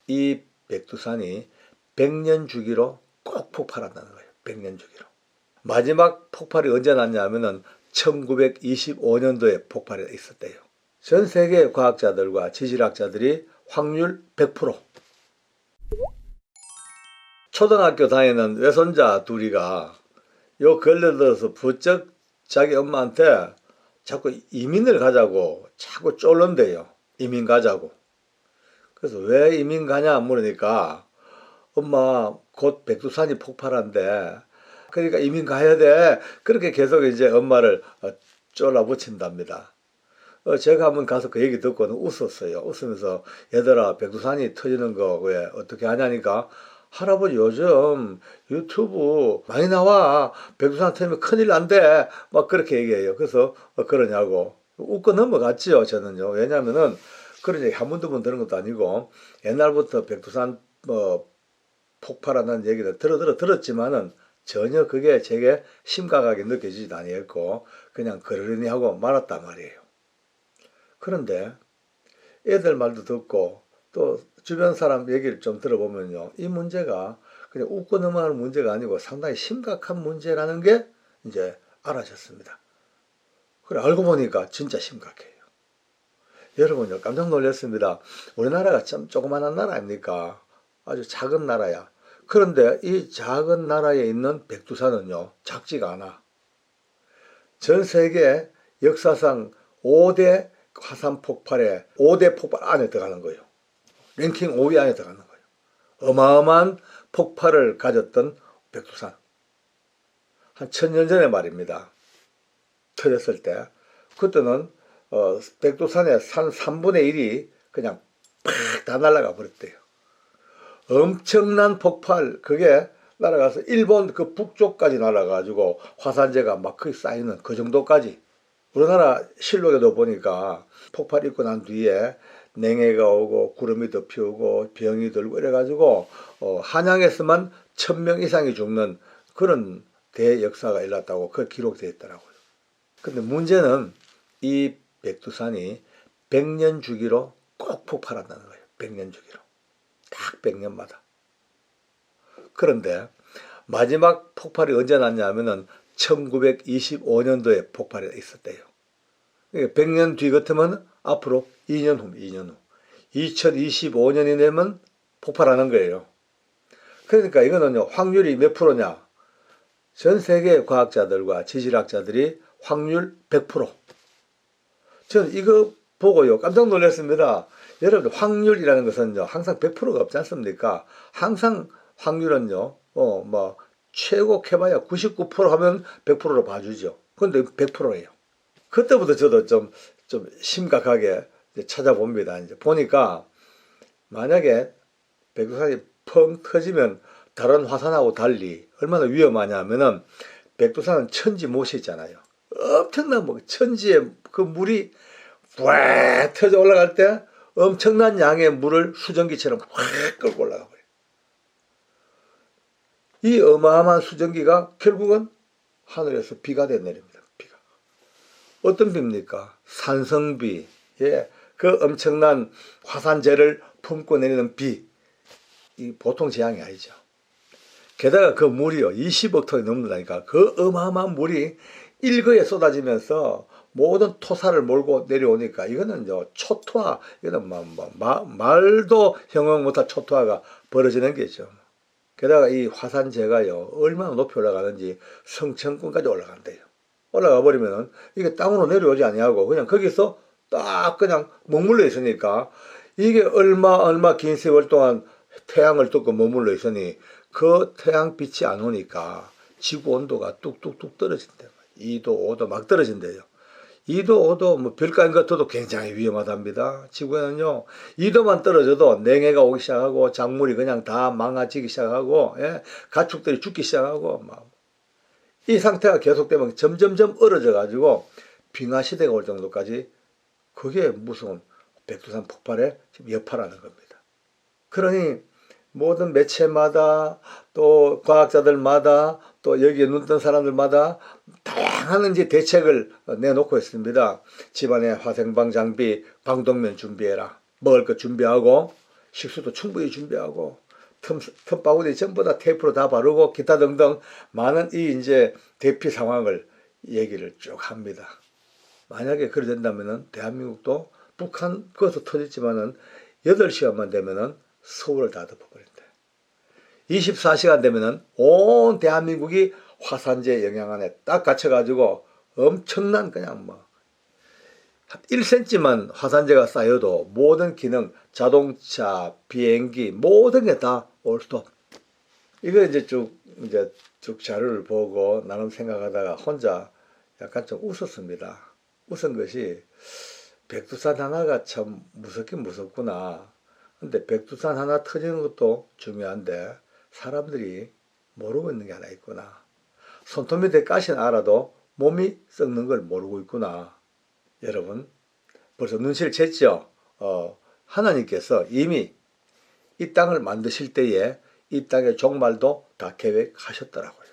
이 백두산이 100년 주기로 꼭 폭발한다는 거예요. 100년 주기로. 마지막 폭발이 언제 났냐면은 1925년도에 폭발이 있었대요. 전 세계 과학자들과 지질학자들이 확률 100%. 초등학교 다니는 외손자 둘이가 요 걸려들어서 부쩍 자기 엄마한테 자꾸 이민을 가자고 자꾸 쫄른대요. 이민 가자고. 그래서 왜 이민 가냐 물으니까 엄마 곧 백두산이 폭발한대. 그러니까 이민 가야 돼. 그렇게 계속 이제 엄마를 쫄라붙인답니다. 제가 한번 가서 그 얘기 듣고는 웃었어요. 웃으면서 얘들아 백두산이 터지는 거 왜 어떻게 하냐니까 할아버지 요즘 유튜브 많이 나와. 백두산 터지면 큰일 난대. 막 그렇게 얘기해요. 그래서 그러냐고. 웃고 넘어갔지요. 저는요. 왜냐면은 그런 얘기 한 번 두 번 들은 것도 아니고 옛날부터 백두산 폭발한다는 얘기를 들었지만은 전혀 그게 제게 심각하게 느껴지지도 아니었고 그냥 그러려니 하고 말았단 말이에요. 그런데 애들 말도 듣고 또 주변 사람 얘기를 좀 들어보면요. 이 문제가 그냥 웃고 넘어가는 문제가 아니고 상당히 심각한 문제라는 게 이제 알아졌습니다. 그래 알고 보니까 진짜 심각해요. 여러분요 깜짝 놀랐습니다. 우리나라가 참 조그마한 나라 아닙니까? 아주 작은 나라야. 그런데 이 작은 나라에 있는 백두산은요 작지가 않아. 전 세계 역사상 5대 화산 폭발에 5대 폭발 안에 들어가는 거예요. 랭킹 5위 안에 들어가는 거예요. 어마어마한 폭발을 가졌던 백두산. 한 1000년 전에 말입니다. 터졌을 때 그때는 백두산의 산 3분의 1이 그냥 팍 다 날아가 버렸대요. 엄청난 폭발, 그게 날아가서 일본 그 북쪽까지 날아가지고 화산재가 막 거기 쌓이는 그 정도까지. 우리나라 실록에도 보니까 폭발 있고 난 뒤에 냉해가 오고 구름이 덮이고 병이 들고 이래가지고 한양에서만 1000명 이상이 죽는 그런 대역사가 일어났다고 그 기록되어 있더라고요. 근데 문제는 이 백두산이 100년 주기로 꼭 폭발한다는 거예요. 100년 주기로. 딱 100년마다. 그런데 마지막 폭발이 언제 났냐면은 1925년도에 폭발이 있었대요. 100년 뒤 같으면 앞으로 2년 후, 2년 후. 2025년이 되면 폭발하는 거예요. 그러니까 이거는요, 확률이 몇 프로냐? 전 세계 과학자들과 지질학자들이 확률 100%. 저는 이거 보고요, 깜짝 놀랐습니다. 여러분, 확률이라는 것은요, 항상 100%가 없지 않습니까? 항상 확률은요, 최고 캐봐야 99% 하면 100%로 봐주죠. 근데 100%예요. 그때부터 저도 좀 심각하게 찾아봅니다. 이제 보니까 만약에 백두산이 펑 터지면 다른 화산하고 달리 얼마나 위험하냐면은 백두산은 천지 못이 있잖아요. 엄청난 천지에 그 물이 쫙 터져 올라갈 때 엄청난 양의 물을 수증기처럼 확 끌고 올라가 버려요. 이 어마어마한 수증기가 결국은 하늘에서 비가 돼 내립니다. 비가. 어떤 비입니까? 산성비. 예. 그 엄청난 화산재를 품고 내리는 비. 이 보통 재앙이 아니죠. 게다가 그 물이요. 20억 톤이 넘는다니까. 그 어마어마한 물이 일거에 쏟아지면서 모든 토사를 몰고 내려오니까 이거는요. 초토화. 이거는 말도 형용 못할 초토화가 벌어지는 게죠. 게다가 이 화산재가요. 얼마나 높이 올라가는지 성층권까지 올라간대요. 올라가 버리면은 이게 땅으로 내려오지 아니하고 그냥 거기서 딱 그냥 머물러 있으니까 이게 얼마 긴 세월 동안 태양을 뚫고 머물러 있으니 그 태양빛이 안 오니까 지구 온도가 뚝뚝뚝 떨어진대요. 2도 5도 막 떨어진대요. 2도 5도 별가인 같아도 굉장히 위험하답니다. 지구에는요 2도만 떨어져도 냉해가 오기 시작하고 작물이 그냥 다 망가지기 시작하고 가축들이 죽기 시작하고 이 상태가 계속되면 점점점 얼어져 가지고 빙하 시대가 올 정도까지 그게 무서운 백두산 폭발의 여파라는 겁니다. 그러니 모든 매체마다 또 과학자들마다 또 여기에 눈뜬 사람들마다 다양한 이제 대책을 내놓고 있습니다. 집안에 화생방 장비, 방독면 준비해라. 먹을 것 준비하고 식수도 충분히 준비하고 틈바구니 전부 다 테이프로 다 바르고 기타 등등 많은 이 이제 대피 상황을 얘기를 쭉 합니다. 만약에 그래 된다면은 대한민국도 북한 거기서 터졌지만은 8시간만 되면은 서울을 다 덮어버린다. 24시간 되면은 온 대한민국이 화산재 영향 안에 딱 갇혀가지고 엄청난 그냥 뭐 1cm만 화산재가 쌓여도 모든 기능, 자동차, 비행기 모든 게 다 올스톱. 이거 이제 쭉 자료를 보고 나름 생각하다가 혼자 약간 좀 웃었습니다. 웃은 것이 백두산 하나가 참 무섭긴 무섭구나. 근데 백두산 하나 터지는 것도 중요한데 사람들이 모르고 있는 게 하나 있구나. 손톱 밑에 가시는 알아도 몸이 썩는 걸 모르고 있구나. 여러분 벌써 눈치를 챘죠? 하나님께서 이미 이 땅을 만드실 때에 이 땅의 종말도 다 계획하셨더라고요.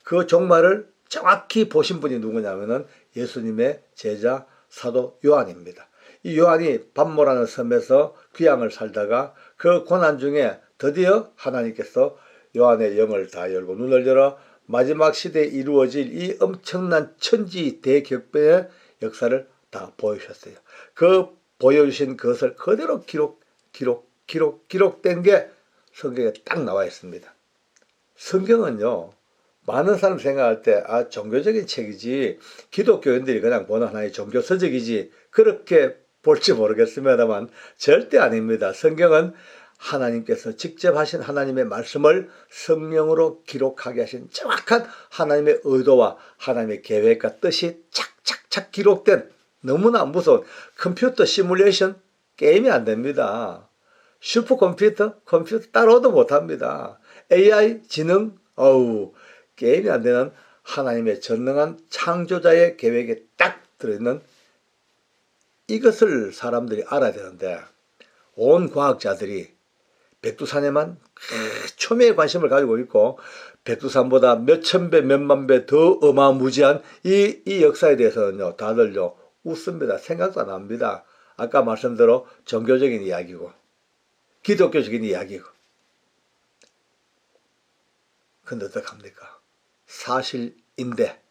그 종말을 정확히 보신 분이 누구냐면은 예수님의 제자 사도 요한입니다. 이 요한이 밤모라는 섬에서 귀양을 살다가 그 고난 중에 드디어 하나님께서 요한의 영을 다 열고 눈을 열어 마지막 시대에 이루어질 이 엄청난 천지 대격변의 역사를 다 보여주셨어요. 그 보여주신 것을 그대로 기록된 게 성경에 딱 나와 있습니다. 성경은요, 많은 사람 생각할 때 종교적인 책이지 기독교인들이 그냥 보는 하나의 종교 서적이지 그렇게 볼지 모르겠습니다만 절대 아닙니다. 성경은 하나님께서 직접 하신 하나님의 말씀을 성령으로 기록하게 하신 정확한 하나님의 의도와 하나님의 계획과 뜻이 착착착 기록된 너무나 무서운 컴퓨터 시뮬레이션 게임이 안 됩니다. 슈퍼컴퓨터 따로도 못합니다. AI 지능 게임이 안 되는 하나님의 전능한 창조자의 계획에 딱 들어있는 이것을 사람들이 알아야 되는데 온 과학자들이 백두산에만 초미의 관심을 가지고 있고 백두산보다 몇천 배 몇만 배 더 어마무지한 이 역사에 대해서는요 다들요 웃습니다. 생각도 안 합니다. 아까 말씀대로 종교적인 이야기고 기독교적인 이야기고. 근데 어떡합니까? 사실인데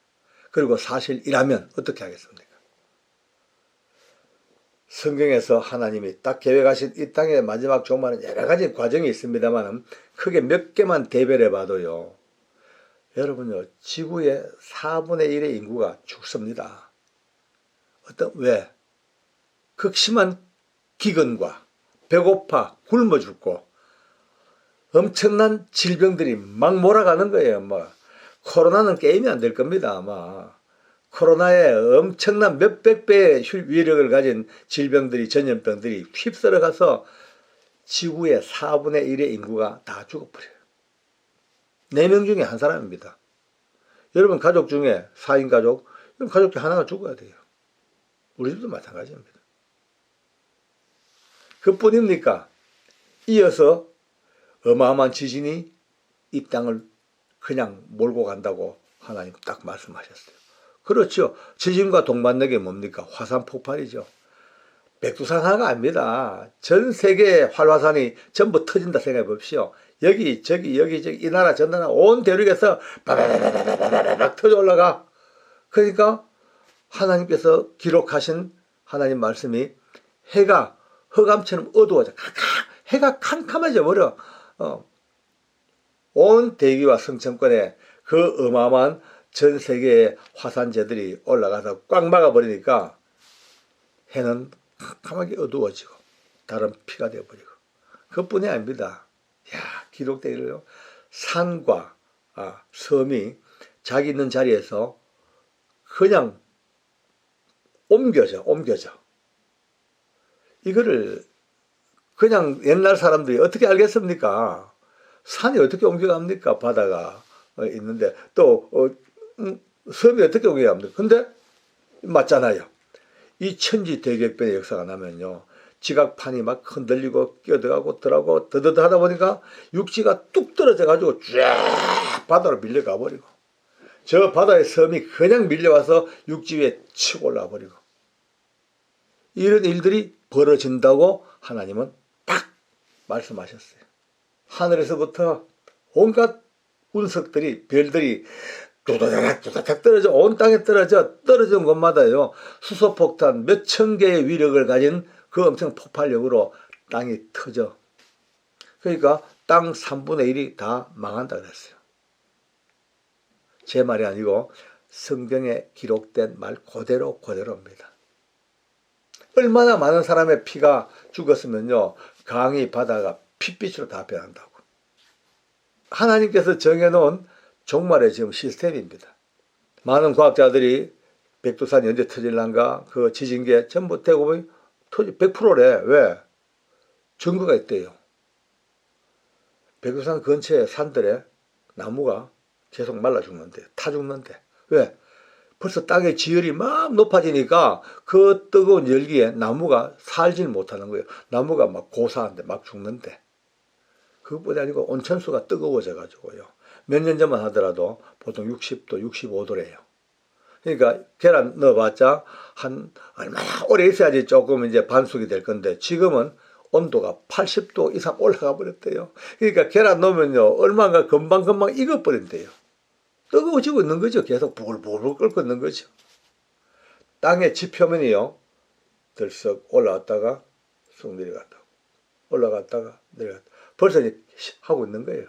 그리고 사실이라면 어떻게 하겠습니까? 성경에서 하나님이 딱 계획하신 이 땅의 마지막 종말은 여러 가지 과정이 있습니다만 크게 몇 개만 대별해 봐도요. 여러분요. 지구의 4분의 1의 인구가 죽습니다. 왜? 극심한 기근과 배고파 굶어 죽고 엄청난 질병들이 막 몰아가는 거예요. 코로나는 게임이 안 될 겁니다. 아마. 코로나에 엄청난 몇백 배의 위력을 가진 질병들이 전염병들이 휩쓸어 가서 지구의 4분의 1의 인구가 다 죽어버려요. 4명 중에 한 사람입니다. 여러분 가족 중에 4인 가족, 가족 중에 하나가 죽어야 돼요. 우리 집도 마찬가지입니다. 그뿐입니까? 이어서 어마어마한 지진이 이 땅을 그냥 몰고 간다고 하나님 딱 말씀하셨어요. 그렇죠. 지진과 동반된 게 뭡니까? 화산 폭발이죠. 백두산 하나가 아닙니다. 전 세계의 활화산이 전부 터진다 생각해 봅시오. 여기 저기 이 나라 저 나라 온 대륙에서 바바바바바바박 터져 올라가. 그러니까 하나님께서 기록하신 하나님 말씀이 해가 흑암처럼 어두워져. 해가 캄캄해져 버려. 온 대기와 성층권에 그 어마어마한 전 세계의 화산재들이 올라가서 꽉 막아버리니까 해는 캄캄하게 어두워지고 달은 피가 되어버리고 그뿐이 아닙니다. 기록되어 있어요. 산과 섬이 자기 있는 자리에서 그냥 옮겨져. 이거를 그냥 옛날 사람들이 어떻게 알겠습니까? 산이 어떻게 옮겨갑니까? 바다가 있는데 또 섬이 어떻게 옮겨갑니까? 근데 맞잖아요. 이 천지 대격변의 역사가 나면요. 지각판이 막 흔들리고 끼어들어가고 들어가고 더더더 하다 보니까 육지가 뚝 떨어져 가지고 쫙 바다로 밀려가 버리고 저 바다의 섬이 그냥 밀려와서 육지 위에 치고 올라와 버리고 이런 일들이 벌어진다고 하나님은 딱 말씀하셨어요. 하늘에서부터 온갖 운석들이, 별들이 두다닥 떨어져 온 땅에 떨어진 곳마다요 수소폭탄 몇천 개의 위력을 가진 그 엄청 폭발력으로 땅이 터져. 그러니까 땅 3분의 1이 다 망한다 그랬어요. 제 말이 아니고 성경에 기록된 말 그대로입니다. 얼마나 많은 사람의 피가 죽었으면요 강이 바다가 핏빛으로 다 변한다고. 하나님께서 정해놓은 종말의 지금 시스템입니다. 많은 과학자들이 백두산이 언제 터질란가 그 지진계 전부 대부분 100%래. 왜? 증거가 있대요. 백두산 근처의 산들에 나무가 계속 말라 죽는데, 타 죽는데. 왜? 벌써 땅의 지열이 막 높아지니까 그 뜨거운 열기에 나무가 살질 못하는 거예요. 나무가 막 고사한데 막 죽는데. 그것뿐이 아니고 온천수가 뜨거워져 가지고요. 몇 년 전만 하더라도 보통 60도, 65도래요. 그러니까 계란 넣어봤자 한 얼마나 오래 있어야지 조금 이제 반숙이 될 건데 지금은 온도가 80도 이상 올라가 버렸대요. 그러니까 계란 넣으면요 얼마나 금방 익어버린대요. 뜨거워지고 있는 거죠. 계속 부글부글 끓고 있는 거죠. 땅의 지표면이요 들썩 올라왔다가 쑥 내려갔다가 올라갔다가 내려갔다. 벌써 이제 하고 있는 거예요.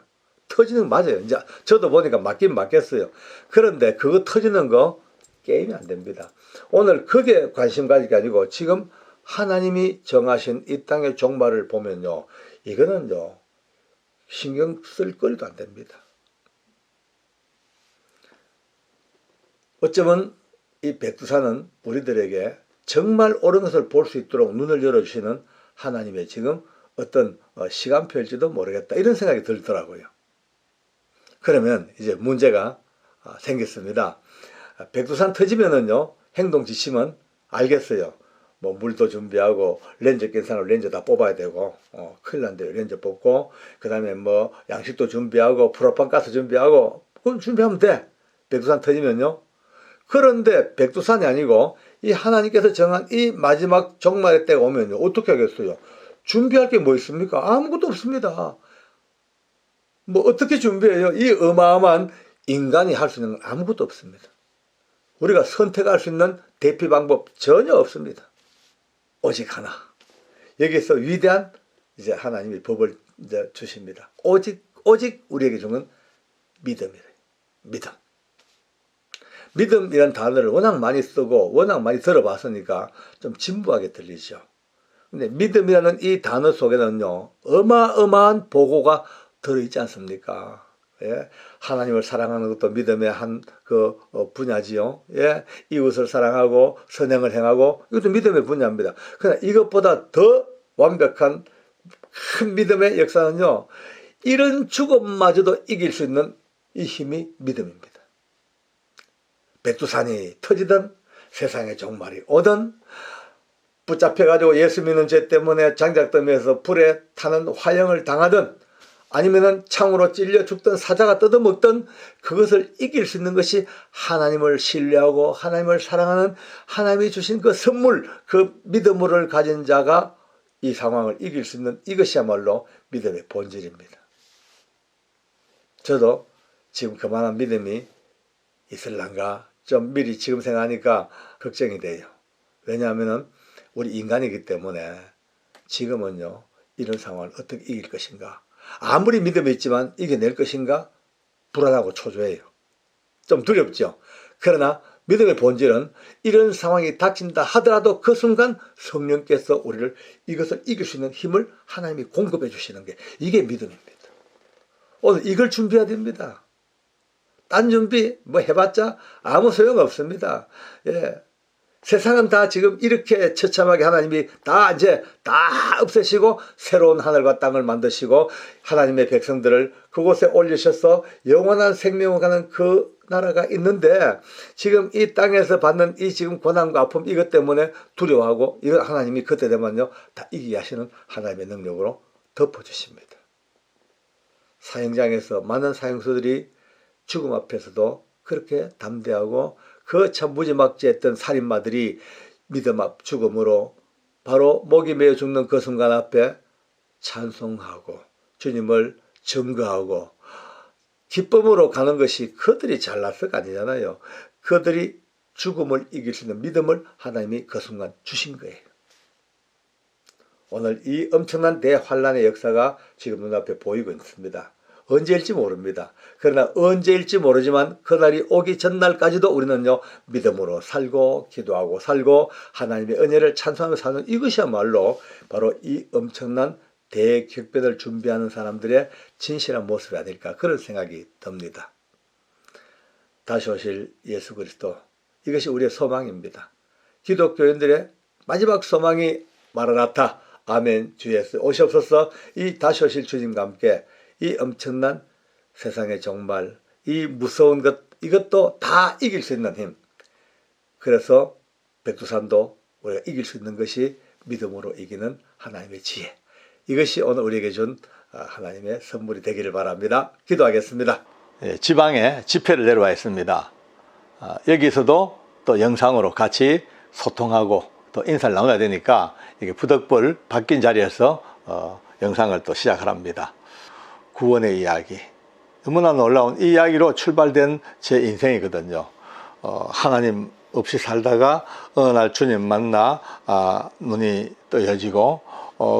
터지는 거 맞아요. 이제 저도 보니까 맞긴 맞겠어요. 그런데 그거 터지는 거 게임이 안 됩니다. 오늘 그게 관심 가질 게 아니고 지금 하나님이 정하신 이 땅의 종말을 보면요. 이거는요. 신경 쓸 거리도 안 됩니다. 어쩌면 이 백두산은 우리들에게 정말 옳은 것을 볼 수 있도록 눈을 열어주시는 하나님의 지금 어떤 시간표일지도 모르겠다. 이런 생각이 들더라고요. 그러면 이제 문제가 생겼습니다. 백두산 터지면은요, 행동 지침은 알겠어요. 뭐 물도 준비하고 렌즈 낀 사람 렌즈 다 뽑아야 되고, 큰일 난대요. 렌즈 뽑고, 그 다음에 뭐 양식도 준비하고, 프로판 가스 준비하고, 그건 준비하면 돼. 백두산 터지면요. 그런데 백두산이 아니고 이 하나님께서 정한 이 마지막 종말의 때가 오면요. 어떻게 하겠어요? 준비할 게 뭐 있습니까? 아무것도 없습니다. 뭐 어떻게 준비해요? 이 어마어마한 인간이 할 수 있는 건 아무것도 없습니다. 우리가 선택할 수 있는 대피 방법 전혀 없습니다. 오직 하나. 여기서 위대한 이제 하나님이 법을 이제 주십니다. 오직 우리에게 주는 믿음이래요. 믿음. 믿음이라는 단어를 워낙 많이 쓰고 워낙 많이 들어봤으니까 좀 진부하게 들리죠. 근데 믿음이라는 이 단어 속에는요, 어마어마한 보고가 들어있지 않습니까? 예? 하나님을 사랑하는 것도 믿음의 한 분야지요. 예? 이웃을 사랑하고 선행을 행하고 이것도 믿음의 분야입니다. 그러나 이것보다 더 완벽한 큰 믿음의 역사는요, 이런 죽음마저도 이길 수 있는 이 힘이 믿음입니다. 백두산이 터지든 세상의 종말이 오든 붙잡혀가지고 예수 믿는 죄 때문에 장작더미에서 불에 타는 화형을 당하든 아니면은 창으로 찔려 죽든 사자가 뜯어먹든 그것을 이길 수 있는 것이 하나님을 신뢰하고 하나님을 사랑하는 하나님이 주신 그 선물, 그 믿음을 가진 자가 이 상황을 이길 수 있는 이것이야말로 믿음의 본질입니다. 저도 지금 그만한 믿음이 있을란가 좀 미리 지금 생각하니까 걱정이 돼요. 왜냐하면 우리 인간이기 때문에 지금은요 이런 상황을 어떻게 이길 것인가, 아무리 믿음이 있지만 이겨낼 것인가 불안하고 초조해요. 좀 두렵죠. 그러나 믿음의 본질은 이런 상황이 닥친다 하더라도 그 순간 성령께서 우리를 이것을 이길 수 있는 힘을 하나님이 공급해 주시는 게 이게 믿음입니다. 오늘 이걸 준비해야 됩니다. 딴 준비 뭐 해봤자 아무 소용 없습니다. 예. 세상은 다 지금 이렇게 처참하게 하나님이 다 이제 다 없애시고 새로운 하늘과 땅을 만드시고 하나님의 백성들을 그곳에 올리셔서 영원한 생명을 가는 그 나라가 있는데 지금 이 땅에서 받는 이 지금 고난과 아픔 이것 때문에 두려워하고 이거 하나님이 그때 되면요 다 이기게 하시는 하나님의 능력으로 덮어주십니다. 사형장에서 많은 사형수들이 죽음 앞에서도 그렇게 담대하고 그 참 무지막지했던 살인마들이 믿음 앞 죽음으로 바로 목이 메어 죽는 그 순간 앞에 찬송하고 주님을 증거하고 기쁨으로 가는 것이 그들이 잘나서가 아니잖아요. 그들이 죽음을 이길 수 있는 믿음을 하나님이 그 순간 주신 거예요. 오늘 이 엄청난 대환란의 역사가 지금 눈앞에 보이고 있습니다. 언제일지 모릅니다. 그러나 언제일지 모르지만 그날이 오기 전날까지도 우리는요, 믿음으로 살고 기도하고 살고 하나님의 은혜를 찬송하며 사는 이것이야말로 바로 이 엄청난 대격변을 준비하는 사람들의 진실한 모습이 아닐까, 그런 생각이 듭니다. 다시 오실 예수 그리스도, 이것이 우리의 소망입니다. 기독교인들의 마지막 소망이 마라나타, 아멘 주 예수 오시옵소서. 이 다시 오실 주님과 함께 이 엄청난 세상의 종말, 이 무서운 것, 이것도 다 이길 수 있는 힘. 그래서 백두산도 우리가 이길 수 있는 것이 믿음으로 이기는 하나님의 지혜. 이것이 오늘 우리에게 준 하나님의 선물이 되기를 바랍니다. 기도하겠습니다. 지방에 집회를 내려와 있습니다. 여기서도 또 영상으로 같이 소통하고 또 인사를 나눠야 되니까 이게 부덕불 바뀐 자리에서 영상을 또 시작합니다. 구원의 이야기, 너무나 놀라운 이 이야기로 출발된 제 인생이거든요. 하나님 없이 살다가 어느 날 주님 만나 눈이 떠여지고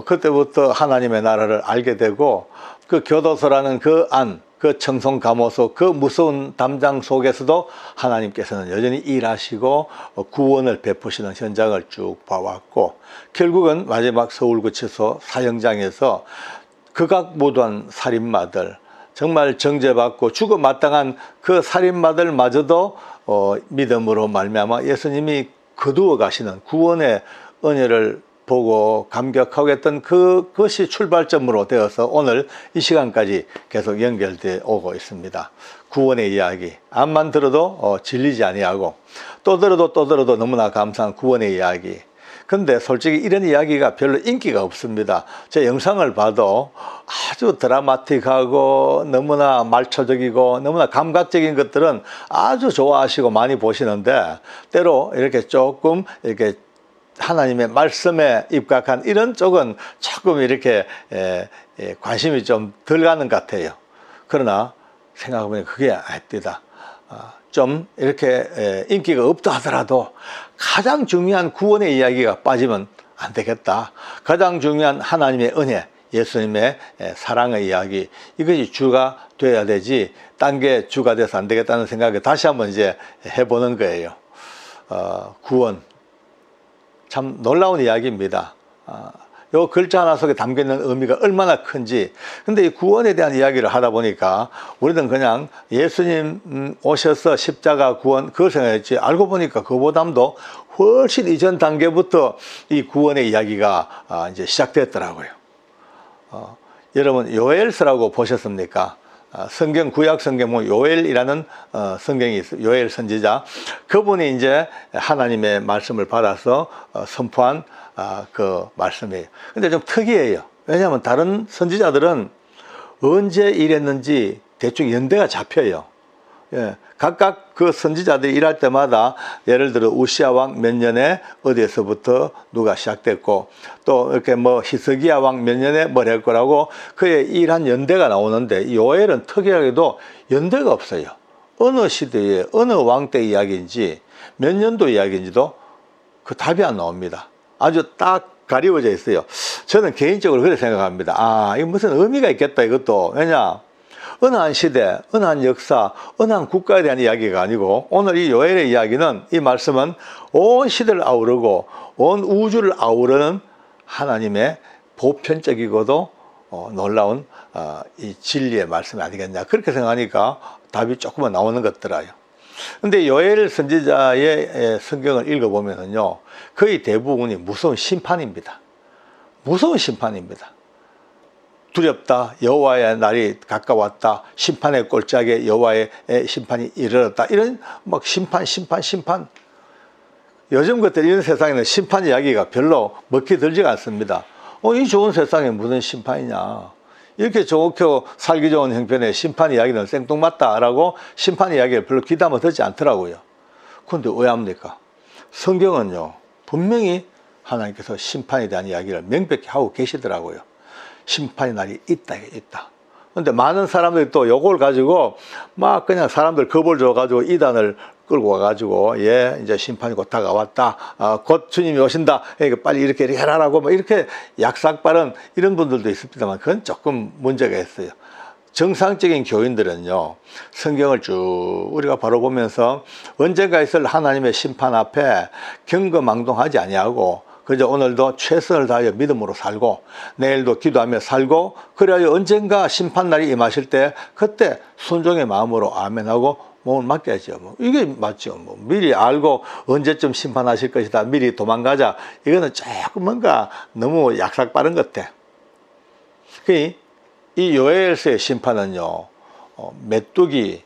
그때부터 하나님의 나라를 알게 되고, 그 교도소라는 그 청송감옥소 그 무서운 담장 속에서도 하나님께서는 여전히 일하시고 구원을 베푸시는 현장을 쭉 봐왔고, 결국은 마지막 서울구치소 사형장에서 극악무도한 살인마들, 정말 정죄받고 죽어 마땅한 그 살인마들마저도 믿음으로 말미암아 예수님이 거두어 가시는 구원의 은혜를 보고 감격하고 했던 그것이 출발점으로 되어서 오늘 이 시간까지 계속 연결되어 오고 있습니다. 구원의 이야기, 암만 들어도 질리지 아니하고 또 들어도 너무나 감사한 구원의 이야기. 근데 솔직히 이런 이야기가 별로 인기가 없습니다. 제 영상을 봐도 아주 드라마틱하고 너무나 말초적이고 너무나 감각적인 것들은 아주 좋아하시고 많이 보시는데, 때로 이렇게 조금 이렇게 하나님의 말씀에 입각한 이런 쪽은 조금 이렇게 관심이 좀 덜 가는 것 같아요. 그러나 생각해보면 그게 아닙니다. 좀 이렇게 인기가 없다 하더라도 가장 중요한 구원의 이야기가 빠지면 안 되겠다. 가장 중요한 하나님의 은혜, 예수님의 사랑의 이야기, 이것이 주가 돼야 되지 딴 게 주가 돼서 안 되겠다는 생각을 다시 한번 이제 해보는 거예요. 구원, 참 놀라운 이야기입니다. 요 글자 하나 속에 담겨있는 의미가 얼마나 큰지. 근데 이 구원에 대한 이야기를 하다 보니까 우리는 그냥 예수님 오셔서 십자가 구원 그걸 생각했지, 알고 보니까 그보다도 훨씬 이전 단계부터 이 구원의 이야기가 이제 시작됐더라고요. 여러분 요엘서라고 보셨습니까? 성경, 구약 성경 보면 요엘이라는 성경이 있어요. 요엘 선지자. 그분이 이제 하나님의 말씀을 받아서 선포한 그 말씀이에요. 근데 좀 특이해요. 왜냐하면 다른 선지자들은 언제 일했는지 대충 연대가 잡혀요. 예, 각각 그 선지자들이 일할 때마다 예를 들어 우시아 왕 몇 년에 어디에서부터 누가 시작됐고, 또 이렇게 뭐 히스기야 왕 몇 년에 뭘 할 거라고 그의 일한 연대가 나오는데, 요엘은 특이하게도 연대가 없어요. 어느 시대에 어느 왕 때 이야기인지 몇 년도 이야기인지도 그 답이 안 나옵니다. 아주 딱 가리워져 있어요. 저는 개인적으로 그렇게 생각합니다. 이거 무슨 의미가 있겠다 이것도. 왜냐, 어느 한 시대, 어느 한 역사, 어느 한 국가에 대한 이야기가 아니고, 오늘 이 요엘의 이야기는, 이 말씀은 온 시대를 아우르고 온 우주를 아우르는 하나님의 보편적이고도 놀라운 이 진리의 말씀이 아니겠냐, 그렇게 생각하니까 답이 조금은 나오는 것 같더라요. 근데 요엘 선지자의 성경을 읽어보면요, 거의 대부분이 무서운 심판입니다. 무서운 심판입니다. 두렵다, 여호와의 날이 가까웠다, 심판의 골짜기에 여호와의 심판이 이르렀다, 이런 막 심판. 요즘 것들 이런 세상에는 심판 이야기가 별로 먹히 들지가 않습니다. 이 좋은 세상에 무슨 심판이냐, 이렇게 좋게 살기 좋은 형편에 심판 이야기는 생뚱맞다라고 심판 이야기를 별로 귀담아 듣지 않더라고요. 그런데 왜 합니까? 성경은요, 분명히 하나님께서 심판에 대한 이야기를 명백히 하고 계시더라고요. 심판의 날이 있다, 있다. 근데 많은 사람들이 또 요걸 가지고 막 그냥 사람들 겁을 줘가지고 이단을 끌고 와가지고, 예, 이제 심판이 곧 다가왔다. 곧 주님이 오신다. 그러니까 빨리 이렇게 해라라고 뭐 이렇게 약삭빠른 이런 분들도 있습니다만, 그건 조금 문제가 있어요. 정상적인 교인들은요, 성경을 쭉 우리가 바로 보면서 언젠가 있을 하나님의 심판 앞에 경거망동하지 아니하고, 그저 오늘도 최선을 다하여 믿음으로 살고 내일도 기도하며 살고, 그래야 언젠가 심판날이 임하실 때 그때 순종의 마음으로 아멘하고 몸을 맡겨야죠. 뭐 이게 맞죠. 뭐 미리 알고 언제쯤 심판하실 것이다, 미리 도망가자, 이거는 조금 뭔가 너무 약삭빠른 것 같아. 이 요엘서의 심판은요, 메뚜기,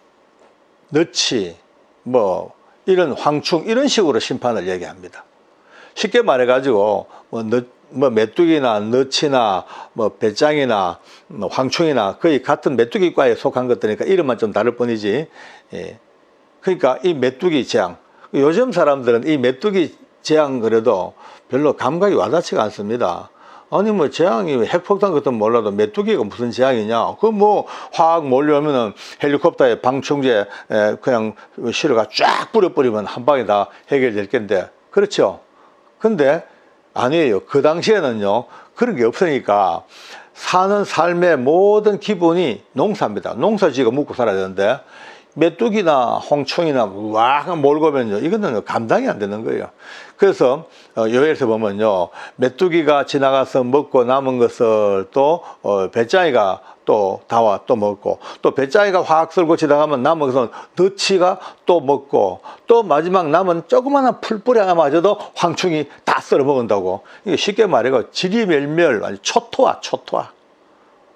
너치, 뭐 이런 황충, 이런 식으로 심판을 얘기합니다. 쉽게 말해가지고 뭐 메뚜기나 너치나 뭐 배짱이나 뭐 황충이나 거의 같은 메뚜기과에 속한 것들이니까 이름만 좀 다를 뿐이지. 예. 그러니까 이 메뚜기 재앙, 요즘 사람들은 이 메뚜기 재앙 그래도 별로 감각이 와닿지가 않습니다. 아니 뭐 재앙이 핵폭탄 같은 건 몰라도 메뚜기가 무슨 재앙이냐. 그 뭐 화학 몰려오면은 헬리콥터에 방충제 그냥 실어가 쫙 뿌려버리면 한 방에 다 해결될 텐데, 그렇죠? 근데 아니에요. 그 당시에는요, 그런 게 없으니까 사는 삶의 모든 기본이 농사입니다. 농사지가 먹고 살아야 되는데 메뚜기나 홍충이나 와 몰고 오면요, 이거는 감당이 안 되는 거예요. 그래서 요엘에서 보면요, 메뚜기가 지나가서 먹고 남은 것을 또 배짱이가 또 다와 또 먹고, 또 배짱이가 확 썰고 지나가면 남은 것은 너치가 또 먹고, 또 마지막 남은 조그마한 풀뿌리 하나마저도 황충이 다 썰어 먹는다고. 이게 쉽게 말해서 지리멸멸, 완전 초토화.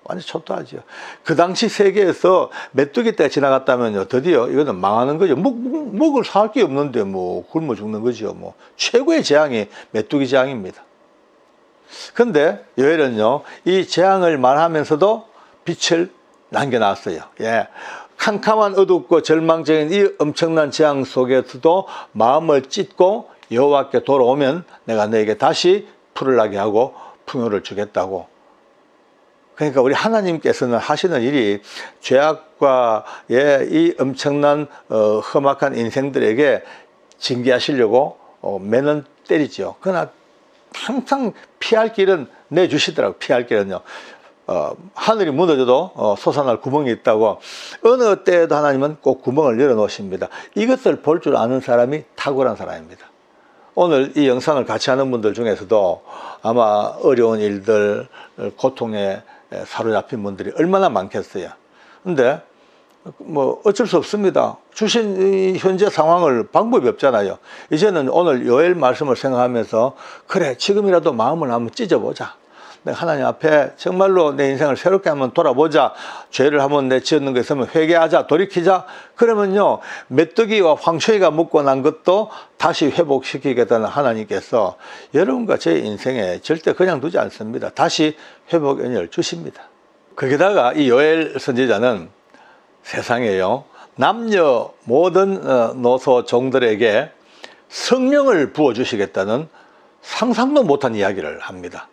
완전 초토하죠. 그 당시 세계에서 메뚜기 떼가 지나갔다면요, 드디어 이거는 망하는 거죠. 먹을 살 게 없는데 뭐 굶어 죽는 거죠. 뭐 최고의 재앙이 메뚜기 재앙입니다. 근데 요엘은요, 이 재앙을 말하면서도 빛을 남겨놨어요. 예. 캄캄한 어둡고 절망적인 이 엄청난 재앙 속에서도 마음을 찢고 여호와께 돌아오면 내가 너에게 다시 풀을 나게 하고 풍요를 주겠다고. 그러니까 우리 하나님께서는 하시는 일이 죄악과의 이 엄청난 험악한 인생들에게 징계하시려고 매는 때리죠. 그러나 항상 피할 길은 내주시더라고요. 피할 길은요. 하늘이 무너져도 솟아날 구멍이 있다고, 어느 때에도 하나님은 꼭 구멍을 열어놓으십니다. 이것을 볼 줄 아는 사람이 탁월한 사람입니다. 오늘 이 영상을 같이 하는 분들 중에서도 아마 어려운 일들, 고통에 사로잡힌 분들이 얼마나 많겠어요. 근데 뭐 어쩔 수 없습니다. 주신 이 현재 상황을 방법이 없잖아요. 이제는 오늘 요엘 말씀을 생각하면서, 그래 지금이라도 마음을 한번 찢어보자. 내가 하나님 앞에 정말로 내 인생을 새롭게 한번 돌아보자. 죄를 한번 내 지었는 거 있으면 회개하자, 돌이키자. 그러면요, 메뚜기와 황충이가 먹고 난 것도 다시 회복시키겠다는 하나님께서 여러분과 제 인생에 절대 그냥 두지 않습니다. 다시 회복 은혜를 주십니다. 거기다가 이 요엘 선지자는 세상에요, 남녀 모든 노소 종들에게 성령을 부어주시겠다는 상상도 못한 이야기를 합니다.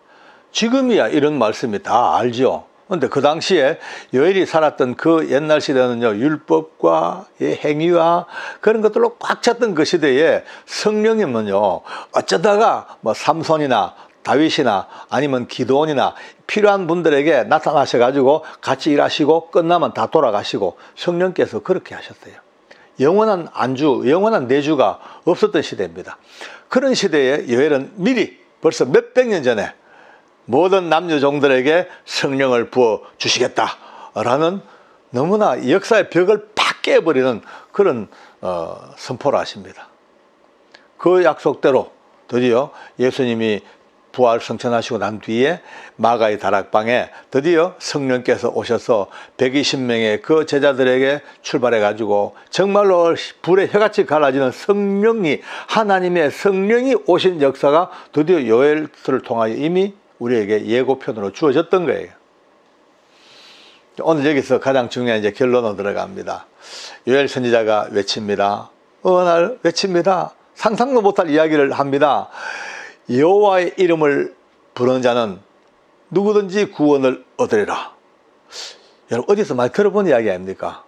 지금이야 이런 말씀이 다 알죠. 그런데 그 당시에 요엘이 살았던 그 옛날 시대는요, 율법과 행위와 그런 것들로 꽉 찼던 그 시대에 성령이면요, 어쩌다가 뭐 삼손이나 다윗이나 아니면 기드온이나 필요한 분들에게 나타나셔가지고 같이 일하시고 끝나면 다 돌아가시고, 성령께서 그렇게 하셨어요. 영원한 안주, 영원한 내주가 없었던 시대입니다. 그런 시대에 요엘은 미리 벌써 몇백 년 전에 모든 남녀 종들에게 성령을 부어 주시겠다라는 너무나 역사의 벽을 팍 깨버리는 그런 선포를 하십니다. 그 약속대로 드디어 예수님이 부활 성천하시고 난 뒤에 마가의 다락방에 드디어 성령께서 오셔서 120명의 그 제자들에게 출발해 가지고 정말로 불의 혀같이 갈라지는 성령이, 하나님의 성령이 오신 역사가 드디어 요엘서를 통하여 이미 우리에게 예고편으로 주어졌던 거예요. 오늘 여기서 가장 중요한 이제 결론으로 들어갑니다. 요엘 선지자가 외칩니다. 어느 날 외칩니다. 상상도 못할 이야기를 합니다. 여호와의 이름을 부르는 자는 누구든지 구원을 얻으리라. 여러분 어디서 많이 들어본 이야기 아닙니까?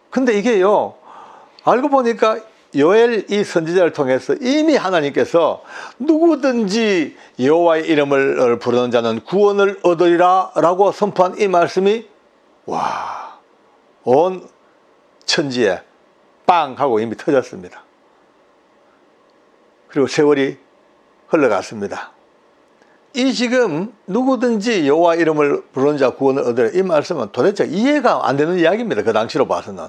근데 이게요, 알고 보니까 요엘 이 선지자를 통해서 이미 하나님께서 누구든지 여호와의 이름을 부르는 자는 구원을 얻으리라 라고 선포한 이 말씀이 온 천지에 빵 하고 이미 터졌습니다. 그리고 세월이 흘러갔습니다. 이 지금 누구든지 여호와 이름을 부르는 자 구원을 얻으리라 이 말씀은 도대체 이해가 안 되는 이야기입니다. 그 당시로 봐서는.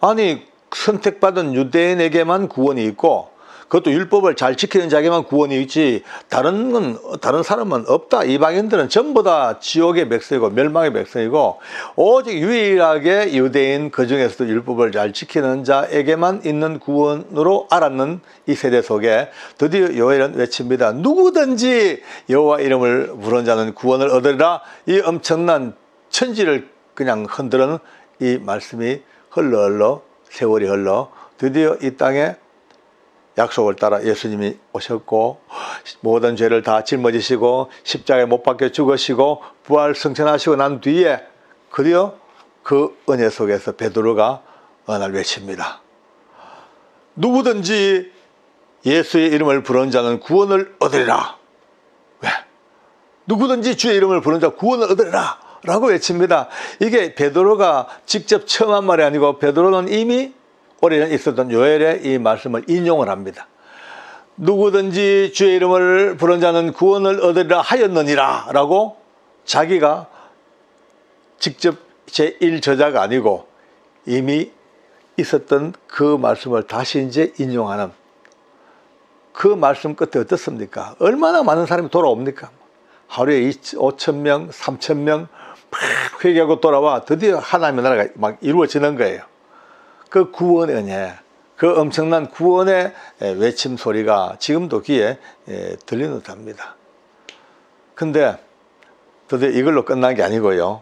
아니 선택받은 유대인에게만 구원이 있고 그것도 율법을 잘 지키는 자에게만 구원이 있지 다른 사람은 없다. 이방인들은 전부 다 지옥의 백성이고 멸망의 백성이고 오직 유일하게 유대인 그중에서도 율법을 잘 지키는 자에게만 있는 구원으로 알았는 이 세대 속에 드디어 요엘은 외칩니다. 누구든지 여호와 이름을 부르는 자는 구원을 얻으리라. 이 엄청난 천지를 그냥 흔드는 이 말씀이 흘러 세월이 흘러 드디어 이 땅에 약속을 따라 예수님이 오셨고 모든 죄를 다 짊어지시고 십자가에 못 박혀 죽으시고 부활 승천하시고 난 뒤에 드디어 그 은혜 속에서 베드로가 어느 날 외칩니다. 누구든지 예수의 이름을 부르는 자는 구원을 얻으리라. 왜? 누구든지 주의 이름을 부르는 자 구원을 얻으리라 라고 외칩니다. 이게 베드로가 직접 처음 한 말이 아니고 베드로는 이미 오래전에 있었던 요엘의 이 말씀을 인용을 합니다. 누구든지 주의 이름을 부르는 자는 구원을 얻으리라 하였느니라 라고 자기가 직접 제1저자가 아니고 이미 있었던 그 말씀을 다시 이제 인용하는 그 말씀 끝에 어떻습니까? 얼마나 많은 사람이 돌아옵니까? 하루에 5,000명, 3,000명 막 회개하고 돌아와 드디어 하나님의 나라가 막 이루어지는 거예요. 그 구원의 은혜, 그 엄청난 구원의 외침 소리가 지금도 귀에 들리는 듯합니다. 근데 드디어 이걸로 끝난 게 아니고요.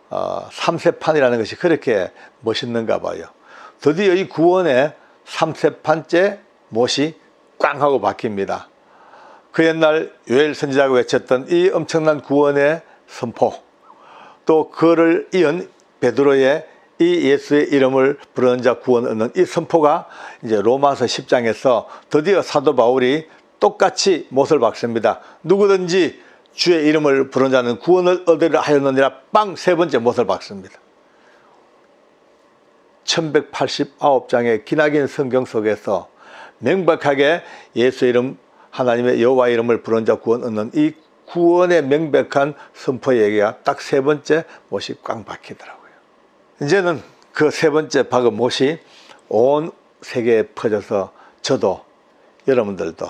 3세판이라는 것이 그렇게 멋있는가 봐요. 드디어 이 구원의 3세판째 못이 꽝 하고 바뀝니다. 그 옛날 요엘 선지자가 외쳤던 이 엄청난 구원의 선포, 또 그를 이은 베드로의 이 예수의 이름을 부르는 자 구원을 얻는 이 선포가 이제 로마서 10장에서 드디어 사도 바울이 똑같이 못을 박습니다. 누구든지 주의 이름을 부르는 자는 구원을 얻으리라 하였느니라 빵 세 번째 못을 박습니다. 1189장의 기나긴 성경 속에서 명백하게 예수의 이름 하나님의 여호와 이름을 부르는 자 구원 얻는 이 구원의 명백한 선포의 얘기가 딱 세 번째 못이 꽝 박히더라고요. 이제는 그 세 번째 박은 못이 온 세계에 퍼져서 저도 여러분들도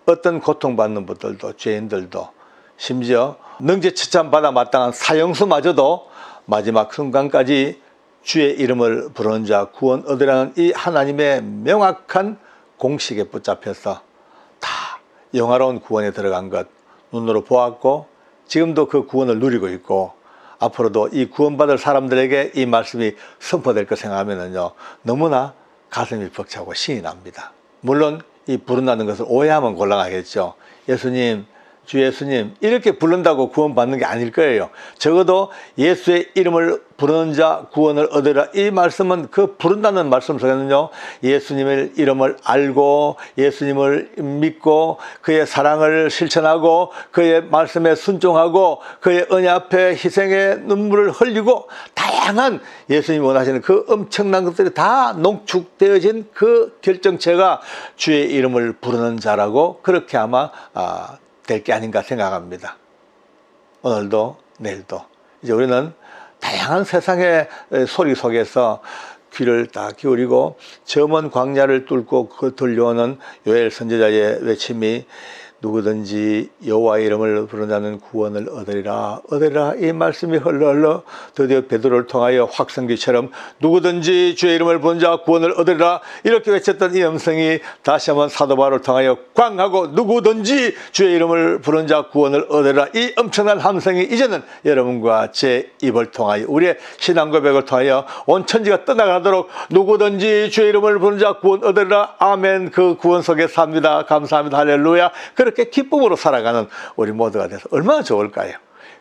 어떤 고통받는 분들도 죄인들도 심지어 능지처참 받아 마땅한 사형수마저도 마지막 순간까지 주의 이름을 부르는 자 구원 얻으라는 이 하나님의 명확한 공식에 붙잡혀서 다 영화로운 구원에 들어간 것 눈으로 보았고 지금도 그 구원을 누리고 있고 앞으로도 이 구원받을 사람들에게 이 말씀이 선포될 것 생각하면요 너무나 가슴이 벅차고 신이 납니다. 물론 이 부른다는 것을 오해하면 곤란하겠죠. 예수님, 주 예수님 이렇게 부른다고 구원받는 게 아닐 거예요. 적어도 예수의 이름을 부르는 자 구원을 얻으라 이 말씀은 그 부른다는 말씀 속에는요 예수님의 이름을 알고 예수님을 믿고 그의 사랑을 실천하고 그의 말씀에 순종하고 그의 은혜 앞에 희생의 눈물을 흘리고 다양한 예수님이 원하시는 그 엄청난 것들이 다 농축되어진 그 결정체가 주의 이름을 부르는 자라고 그렇게 아마 될 게 아닌가 생각합니다. 오늘도 내일도 이제 우리는 다양한 세상의 소리 속에서 귀를 다 기울이고 저 먼 광야를 뚫고 그 들려오는 요엘 선지자의 외침이 누구든지 여호와 이름을 부르는 자는 구원을 얻으리라 이 말씀이 흘러 드디어 베드로를 통하여 확성기처럼 누구든지 주의 이름을 부르는 자 구원을 얻으리라 이렇게 외쳤던 이 음성이 다시 한번 사도 바울을 통하여 꽝 하고 누구든지 주의 이름을 부르는 자 구원을 얻으리라 이 엄청난 함성이 이제는 여러분과 제 입을 통하여 우리의 신앙 고백을 통하여 온 천지가 떠나가도록 누구든지 주의 이름을 부르는 자 구원 얻으리라 아멘. 그 구원 속에 삽니다. 감사합니다. 할렐루야. 그렇게 기쁨으로 살아가는 우리 모두가 돼서 얼마나 좋을까요?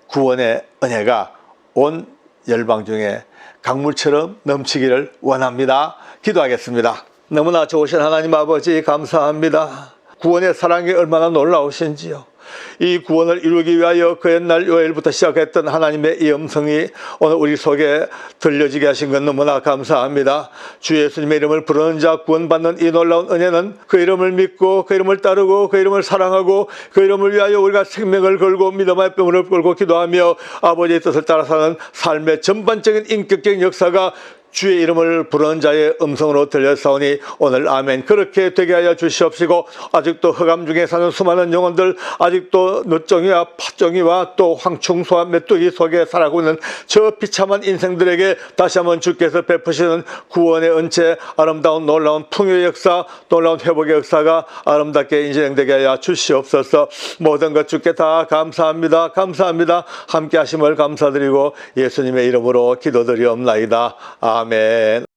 구원의 은혜가 온 열방 중에 강물처럼 넘치기를 원합니다. 기도하겠습니다. 너무나 좋으신 하나님 아버지 감사합니다. 구원의 사랑이 얼마나 놀라우신지요. 이 구원을 이루기 위하여 그 옛날 요엘부터 시작했던 하나님의 이 음성이 오늘 우리 속에 들려지게 하신 건 너무나 감사합니다. 주 예수님의 이름을 부르는 자 구원받는 이 놀라운 은혜는 그 이름을 믿고 그 이름을 따르고 그 이름을 사랑하고 그 이름을 위하여 우리가 생명을 걸고 믿음의 뼈무릎 꿇고 기도하며 아버지의 뜻을 따라 사는 삶의 전반적인 인격적인 역사가 주의 이름을 부르는 자의 음성으로 들려사오니 오늘 아멘 그렇게 되게 하여 주시옵시고 아직도 흑암 중에 사는 수많은 영혼들 아직도 늦정이와 팥정이와 또 황충소와 메뚜기 속에 살아가고 있는 저 비참한 인생들에게 다시 한번 주께서 베푸시는 구원의 은혜 아름다운 놀라운 풍요의 역사 놀라운 회복의 역사가 아름답게 인생되게 하여 주시옵소서. 모든 것 주께 다 감사합니다. 감사합니다. 함께 하심을 감사드리고 예수님의 이름으로 기도드리옵나이다. 아멘.